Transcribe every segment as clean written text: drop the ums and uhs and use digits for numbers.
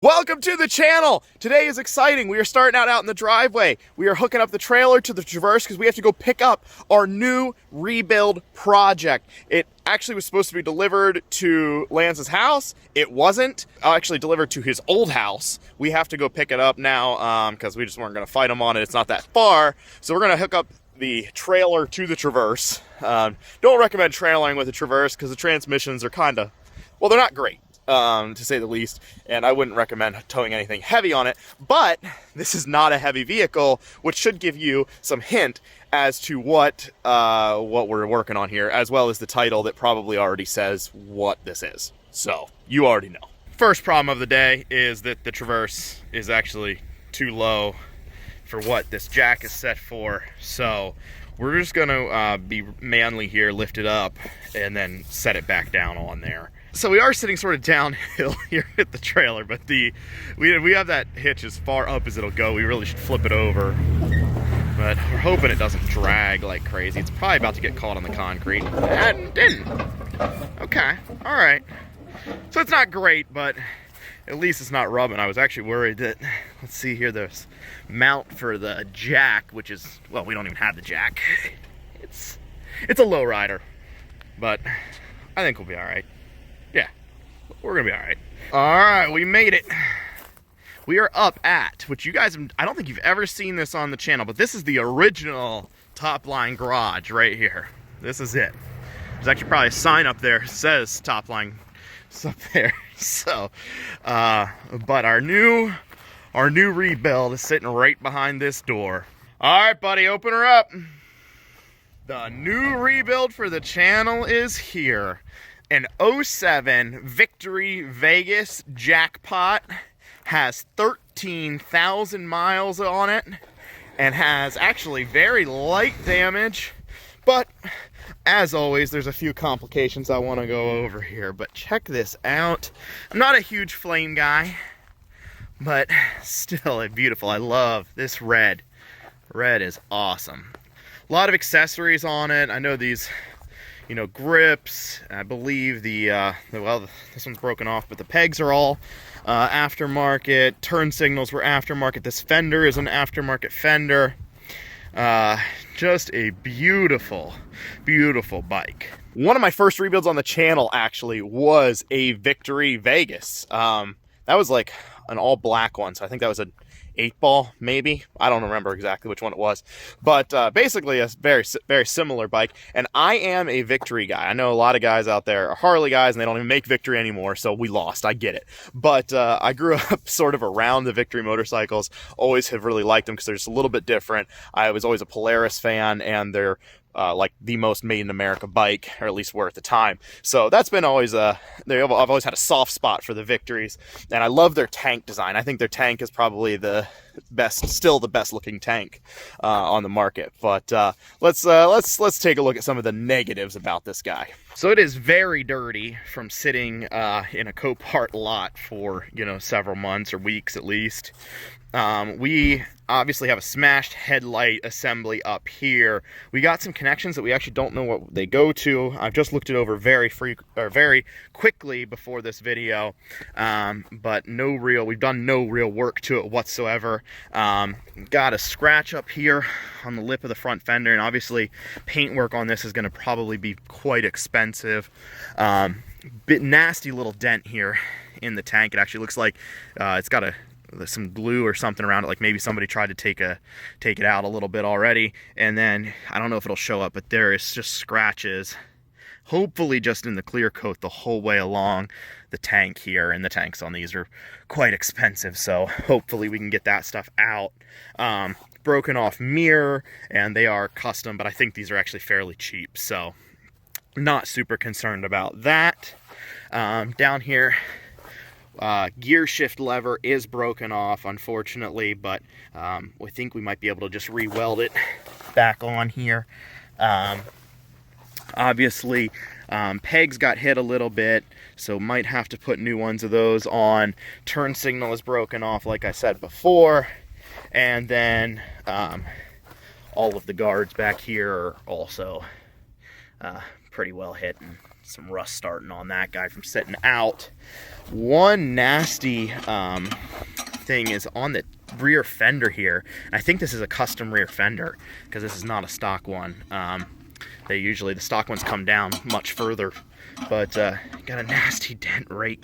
Welcome to the channel! Today is exciting. We are starting out in the driveway. We are hooking up the trailer to the Traverse because we have to go pick up our new rebuild project. It actually was supposed to be delivered to Lance's house. It wasn't. Actually delivered to his old house. We have to go pick it up now because we just weren't going to fight him on it. It's not that far. So we're going to hook up the trailer to the Traverse. Don't recommend trailing with the Traverse because the transmissions are kind of, well, they're not great. To say the least, and I wouldn't recommend towing anything heavy on it, but this is not a heavy vehicle, which should give you some hint as to what we're working on here, as well as the title that probably already says what this is. So, you already know. First problem of the day is that the Traverse is actually too low for what this jack is set for, so we're just gonna be manly here, lift it up, and then set it back down on there. So we are sitting sort of downhill here at the trailer, but we have that hitch as far up as it'll go. We really should flip it over, but we're hoping it doesn't drag like crazy. It's probably about to get caught on the concrete. It didn't. Okay, all right. So it's not great, but at least it's not rubbing. I was actually worried that, let's see here, this mount for the jack, which is, well, we don't even have the jack. It's a lowrider, but I think we'll be all right. Yeah, we're gonna be all right. All right, we made it. We are up at, which you guys, I don't think you've ever seen this on the channel, but this is the original Top Line garage right here. This is it. There's actually probably a sign up there that says Top Line. It's up there. So, but our new rebuild is sitting right behind this door. All right, buddy, open her up. The new rebuild for the channel is here. An 07 Victory Vegas Jackpot, has 13,000 miles on it and has actually very light damage, but as always there's a few complications I want to go over here. But check this out. I'm not a huge flame guy, but still beautiful. I love this red. Red is awesome. A lot of accessories on it. I know these, you know, grips. I believe well, this one's broken off, but the pegs are all aftermarket. Turn signals were aftermarket. This fender is an aftermarket fender. Just a beautiful, beautiful bike. One of my first rebuilds on the channel actually was a Victory Vegas. That was like an all black one, so I think that was an 8-ball, maybe. I don't remember exactly which one it was, but basically a very, very similar bike. And I am a Victory guy. I know a lot of guys out there are Harley guys and they don't even make Victory anymore, so we lost. I get it. But I grew up sort of around the Victory motorcycles. Always have really liked them because they're just a little bit different. I was always a Polaris fan, and they're like the most made in America bike, or at least were at the time. So that's been always I've always had a soft spot for the Victories, and I love their tank design. I think their tank is probably the best, still the best looking tank on the market. But let's take a look at some of the negatives about this guy. So it is very dirty from sitting in a COPART lot for, you know, several months or weeks at least. We obviously have a smashed headlight assembly up here. We got some connections that we actually don't know what they go to. I've just looked it over very quickly before this video, but we've done no real work to it whatsoever. Got a scratch up here on the lip of the front fender, and obviously paint work on this is going to probably be quite expensive. Bit nasty little dent here in the tank. It actually looks like it's got some glue or something around it, like maybe somebody tried to take it out a little bit already. And then I don't know if it'll show up, but there is just scratches, hopefully just in the clear coat, the whole way along the tank here. And the tanks on these are quite expensive, so hopefully we can get that stuff out. Broken off mirror, and they are custom, but I think these are actually fairly cheap, so not super concerned about that. Down here, gear shift lever is broken off, unfortunately, but we think we might be able to just re-weld it back on here. Obviously, pegs got hit a little bit, so might have to put new ones of those on. Turn signal is broken off, like I said before. And then all of the guards back here are also pretty well hit and some rust starting on that guy from sitting out. One nasty thing is on the rear fender here. I think this is a custom rear fender because this is not a stock one. The stock ones come down much further, but got a nasty dent right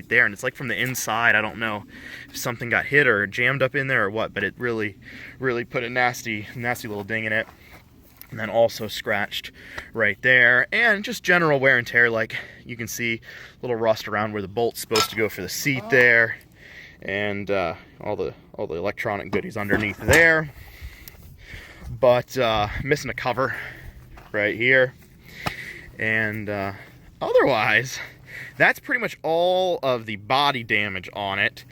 there, and it's like from the inside. I don't know if something got hit or jammed up in there or what, but it really put a nasty little ding in it. And then also scratched right there, and just general wear and tear. Like you can see, a little rust around where the bolt's supposed to go for the seat there, and all the electronic goodies underneath there. But missing a cover right here, and otherwise, that's pretty much all of the body damage on it.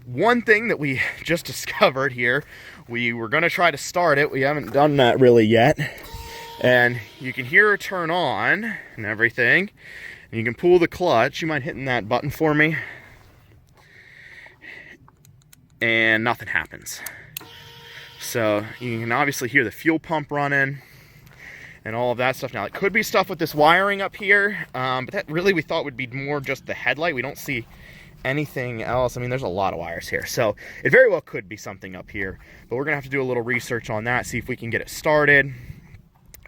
One thing that we just discovered here, we were going to try to start it. We haven't done that really yet. And you can hear her turn on and everything. And you can pull the clutch. You mind hitting that button for me? And nothing happens. So you can obviously hear the fuel pump running and all of that stuff. Now, it could be stuff with this wiring up here, but that really we thought would be more just the headlight. We don't see anything else. I mean, there's a lot of wires here, so it very well could be something up here, but we're gonna have to do a little research on that, see if we can get it started,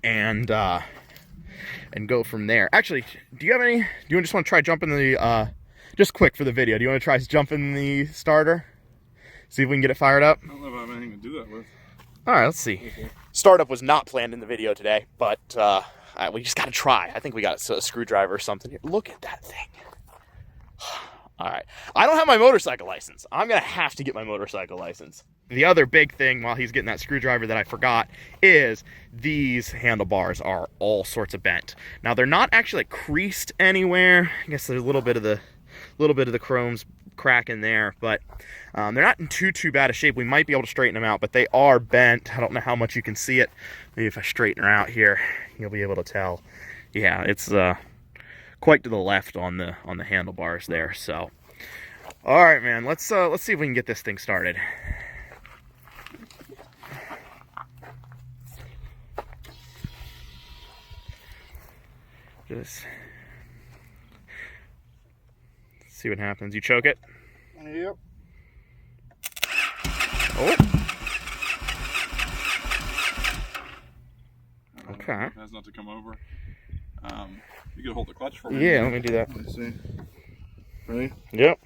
and go from there. Actually, do you just want to try jumping the just quick for the video, do you want to try jumping the starter, see if we can get it fired up? I don't know if I have anything to do that with. All right, let's see. Startup was not planned in the video today, but we just got to try. I think we got a screwdriver or something here. Look at that thing. All right. I don't have my motorcycle license. I'm going to have to get my motorcycle license. The other big thing while he's getting that screwdriver that I forgot is these handlebars are all sorts of bent. Now, they're not actually creased anywhere. I guess there's a little bit of the chrome's crack in there, but they're not in too bad a shape. We might be able to straighten them out, but they are bent. I don't know how much you can see it. Maybe if I straighten her out here, you'll be able to tell. Yeah, it's quite to the left on the handlebars there. So, all right, man. Let's see if we can get this thing started. Just see what happens. You choke it? Yep. Oh. Okay. Has not to come over. You can hold the clutch for me. Yeah, let me do that. Let's see. Ready? Yep.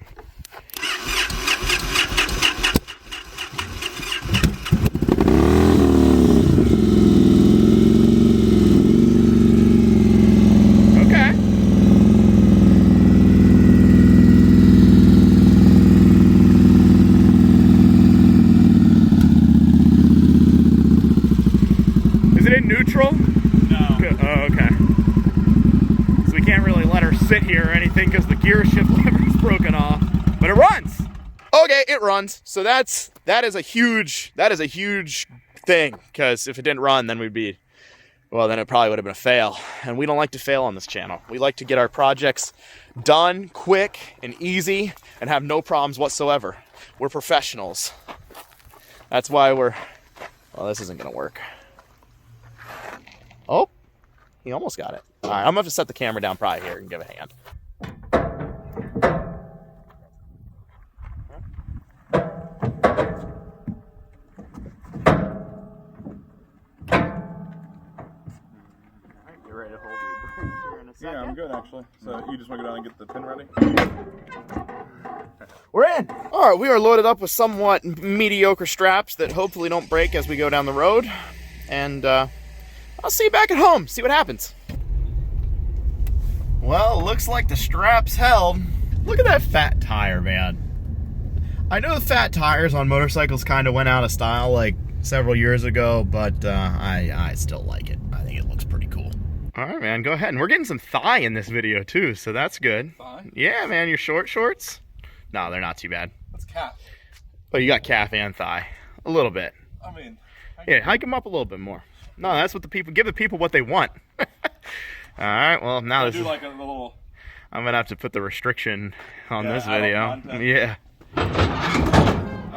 Okay. Is it in neutral? No. Oh, okay. So we can't really let her sit here or anything because the gear shift lever is broken off, but it runs. Okay, it runs. So that is a huge thing, because if it didn't run, then then it probably would have been a fail. And we don't like to fail on this channel. We like to get our projects done quick and easy and have no problems whatsoever. We're professionals. That's why well, this isn't gonna work. Oh, he almost got it. All right, I'm gonna have to set the camera down probably here and give a hand. You ready to hold your brake here in a second? Yeah, I'm good actually. So you just want to go down and get the pin ready? We're in. All right, we are loaded up with somewhat mediocre straps that hopefully don't break as we go down the road. And I'll see you back at home, see what happens. Well, looks like the straps held. Look at that fat tire, man. I know the fat tires on motorcycles kind of went out of style like several years ago, but I still like it. I think it looks pretty cool. All right, man, go ahead. And we're getting some thigh in this video too, so that's good. Thigh? Yeah, man, your short shorts? No, they're not too bad. That's calf. But you got calf and thigh. A little bit. I mean, Yeah, hike them up a little bit more. No, that's what give the people what they want. All right, well, now I this do is... like a little... I'm going to have to put the restriction on Yeah, this adult video. content. Yeah.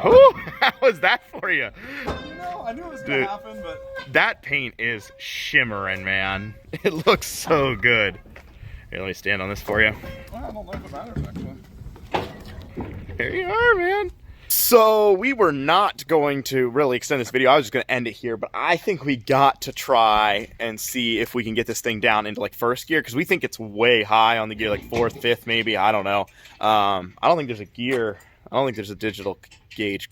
Oh, how was that for you? You know, I knew it was going Dude. to happen, but... That paint is shimmering, man. It looks so good. Here, let me stand on this for you. Well, I don't know if it matters, actually. Here you are, man. So we were not going to really extend this video. I was just going to end it here, but I think we got to try and see if we can get this thing down into like first gear, because we think it's way high on the gear, like fourth, fifth, maybe. I don't know. I don't think there's a gear. I don't think there's a digital gauge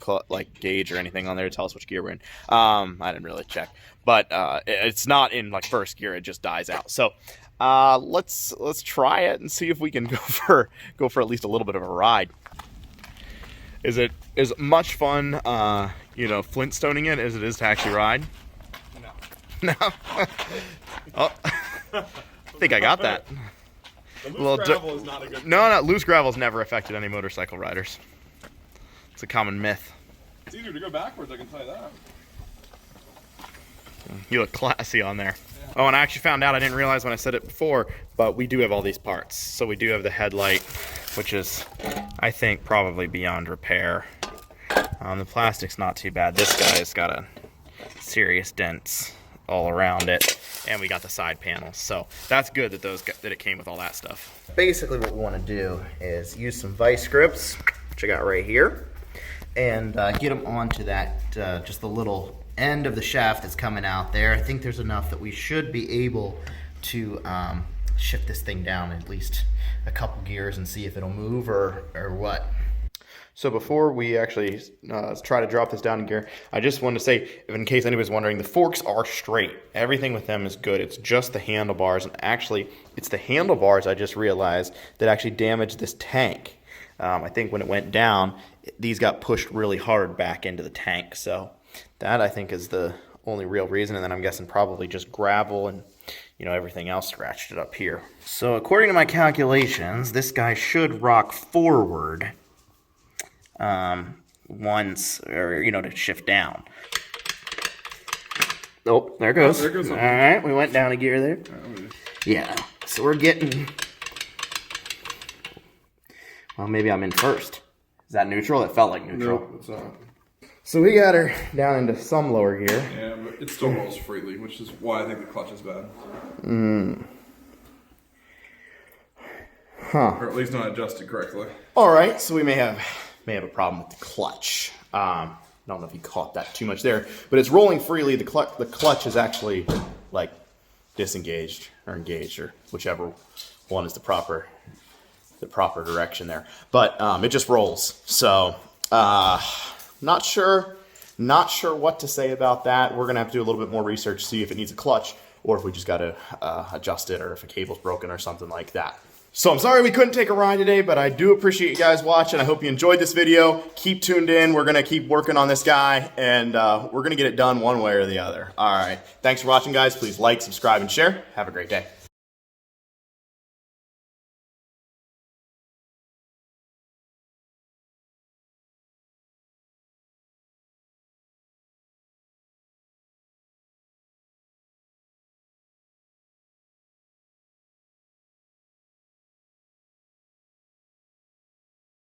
or anything on there to tell us which gear we're in. I didn't really check, but it's not in like first gear. It just dies out. So let's try it and see if we can go for at least a little bit of a ride. Is it as much fun, you know, Flintstoning it as it is to actually ride? No. No. Oh, I think I got that. The loose gravel is not a good. No, loose gravel's never affected any motorcycle riders. It's a common myth. It's easier to go backwards, I can tell you that. You look classy on there. Yeah. Oh, and I actually found out, I didn't realize when I said it before, but we do have all these parts. So we do have the headlight, which is, I think, probably beyond repair. The plastic's not too bad. This guy's got a serious dents all around it, and we got the side panels. So that's good that it came with all that stuff. Basically, what we want to do is use some vice grips, which I got right here, and get them onto that just the little end of the shaft that's coming out there. I think there's enough that we should be able to shift this thing down at least a couple gears and see if it'll move or what. So before we actually try to drop this down in gear, I just wanted to say, if in case anybody's wondering, the forks are straight. Everything with them is good. It's just the handlebars, and actually it's the handlebars, I just realized, that actually damaged this tank. I think when it went down, these got pushed really hard back into the tank. So that, I think, is the only real reason. And then I'm guessing probably just gravel and, you know, everything else scratched it up here. So according to my calculations, this guy should rock forward once, or, you know, to shift down. Oh, there it goes. There goes all right, we went down a gear there. Yeah, so we're getting... Well, maybe I'm in first. Is that neutral? It felt like neutral. No, it's not. So we got her down into some lower gear. Yeah, but it still rolls freely, which is why I think the clutch is bad. Huh. Or at least not adjusted correctly. All right, so we may have a problem with the clutch. I don't know if you caught that too much there, but it's rolling freely. The clutch is actually like disengaged or engaged, or whichever one is the proper direction there. But it just rolls. So not sure what to say about that. We're gonna have to do a little bit more research, see if it needs a clutch or if we just gotta adjust it, or if a cable's broken or something like that. So I'm sorry we couldn't take a ride today, but I do appreciate you guys watching. I hope you enjoyed this video. Keep tuned in. We're gonna keep working on this guy, and we're gonna get it done one way or the other. All right, thanks for watching, guys. Please like, subscribe, and share. Have a great day.